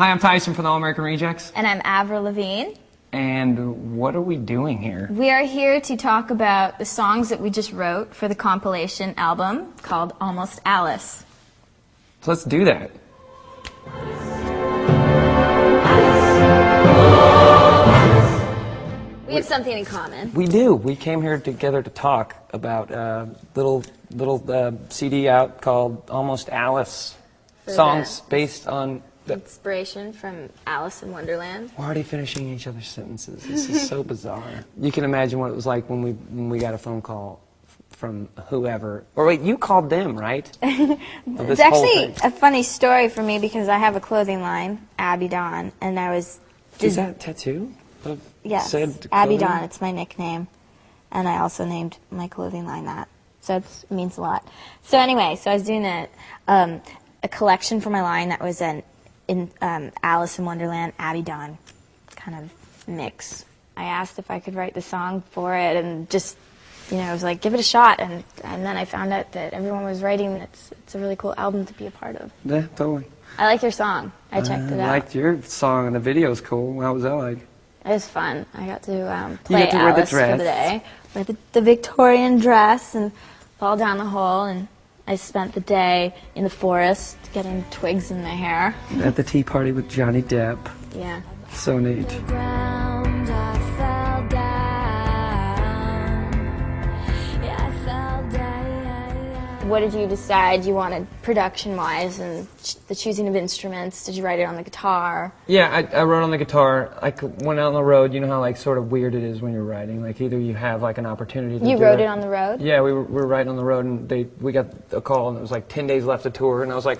Hi, I'm Tyson from the All-American Rejects. And I'm Avril Lavigne. And what are we doing here? We are here to talk about the songs that we just wrote for the compilation album called Almost Alice. So let's do that. We have something in common. We do. We came here together to talk about a little CD out called Almost Alice. Songs based on inspiration from Alice in Wonderland. We're already finishing each other's sentences. This is so bizarre. You can imagine what it was like when we got a phone call from whoever. Or wait, you called them, right? It's actually a funny story for me because I have a clothing line, Abby Dawn, and I was... Is that a tattoo? Yes, Abby Dawn, it's my nickname. And I also named my clothing line that. So it means a lot. So anyway, so I was doing a collection for my line that was in Alice in Wonderland, Abby Dawn kind of mix. I asked if I could write the song for it and just, you know, I was like, give it a shot. And then I found out that everyone was writing. It's a really cool album to be a part of. Yeah, totally. I like your song. I checked it out. I liked your song and the video's cool. What was that like? It was fun. I got to play Alice wear the dress for the day. Wear the Victorian dress and fall down the hole, and I spent the day in the forest getting twigs in my hair. At the tea party with Johnny Depp. Yeah. So neat. What did you decide you wanted production-wise and the choosing of instruments? Did you write it on the guitar? Yeah, I wrote on the guitar. I went out on the road. You know how like sort of weird it is when you're writing. Like either you have like an opportunity to You wrote it on the road? Yeah, we were writing on the road, and we got a call, and it was like 10 days left to tour, and I was like,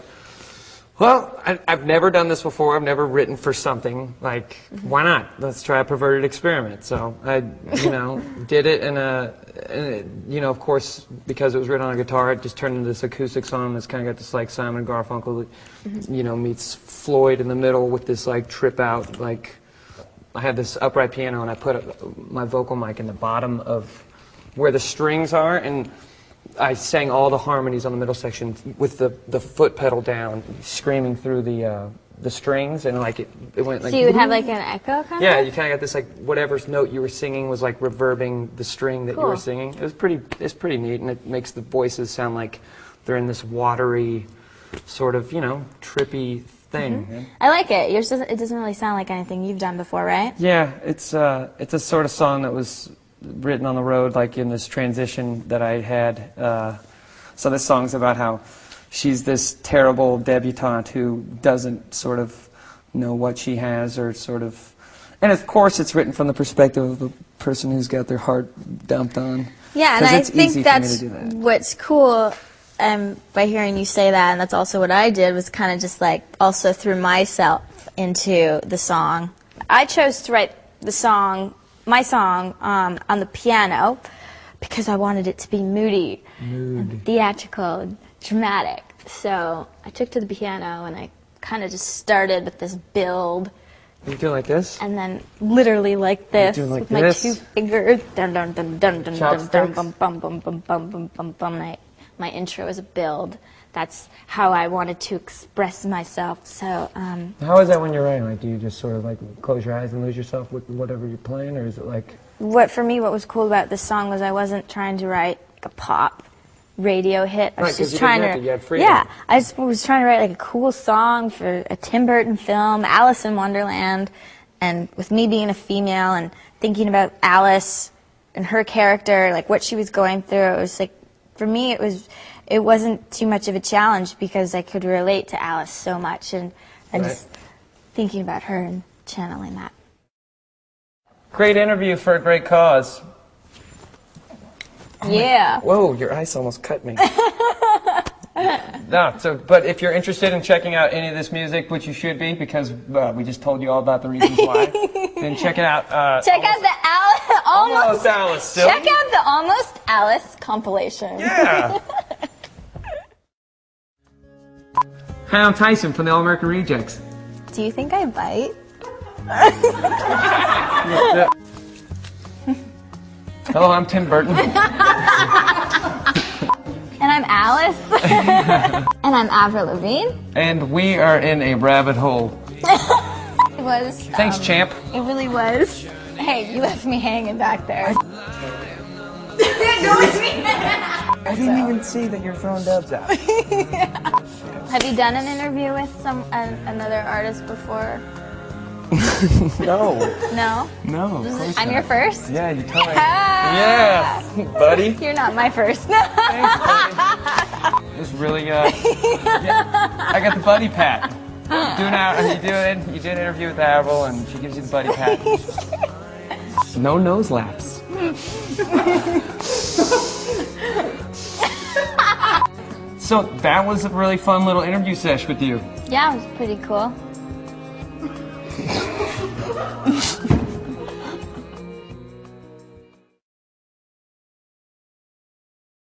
well, I've never done this before. I've never written for something. Like, why not? Let's try a perverted experiment. So I, you know, did it, and it, you know, of course, because it was written on a guitar, it just turned into this acoustic song that's kind of got this like Simon Garfunkel, you know, meets Floyd in the middle with this like trip out. Like, I had this upright piano, and I put my vocal mic in the bottom of where the strings are, and I sang all the harmonies on the middle section with the foot pedal down, screaming through the strings, and like it went like. So you would have like an echo kind of? Yeah, you kind of got this like whatever note you were singing was like reverbing the string that you were singing. It's pretty neat, and it makes the voices sound like they're in this watery, sort of, you know, trippy thing. Mm-hmm. I like it. Yours doesn't. It doesn't really sound like anything you've done before, right? Yeah, it's a sort of song that was written on the road, like in this transition that I had. So this song's about how she's this terrible debutante who doesn't sort of know what she has, or sort of, and of course it's written from the perspective of the person who's got their heart dumped on. Yeah, and I think that's what's cool by hearing you say that, and that's also what I did, was kind of just like also threw myself into the song. I chose to write the song, my song, on the piano because I wanted it to be moody and theatrical and dramatic. So I took to the piano and I kind of just started with this build. You doing like this? And then literally like this, like with this? my two fingers. Dun dun dun dun dun dun dun bum bum bum bum bum bum bum. My intro is a build. That's how I wanted to express myself. So. How is that when you're writing? Like, do you just sort of like close your eyes and lose yourself with whatever you're playing, or is it like? For me, what was cool about this song was I wasn't trying to write like a pop radio hit. I was just trying to. You had freedom. Yeah, I just was trying to write like a cool song for a Tim Burton film, Alice in Wonderland, and with me being a female and thinking about Alice and her character, like what she was going through, it was like, for me, it wasn't too much of a challenge because I could relate to Alice so much, and just thinking about her and channeling that. Great interview for a great cause. Yeah. Whoa, your ice almost cut me. No, but if you're interested in checking out any of this music, which you should be, because we just told you all about the reasons why, then check it out. Check out the Almost Alice. Check out the Almost Alice compilation. Yeah. Hi, I'm Tyson from the All-American Rejects. Do you think I bite? Hello, I'm Tim Burton. And I'm Alice. And I'm Avril Lavigne. And we are in a rabbit hole. It was. Thanks, champ. It really was. Hey, you left me hanging back there. I didn't even see that you're throwing dubs out. Have you done an interview with another artist before? No. No? No, of course I'm not. your first? Yeah, you totally. Yeah, buddy. You're not my first. Thanks, buddy. It was really, yeah, I got the buddy pat. You do an interview with Avril, and she gives you the buddy pat. No nose laps. So that was a really fun little interview sesh with you. Yeah, it was pretty cool.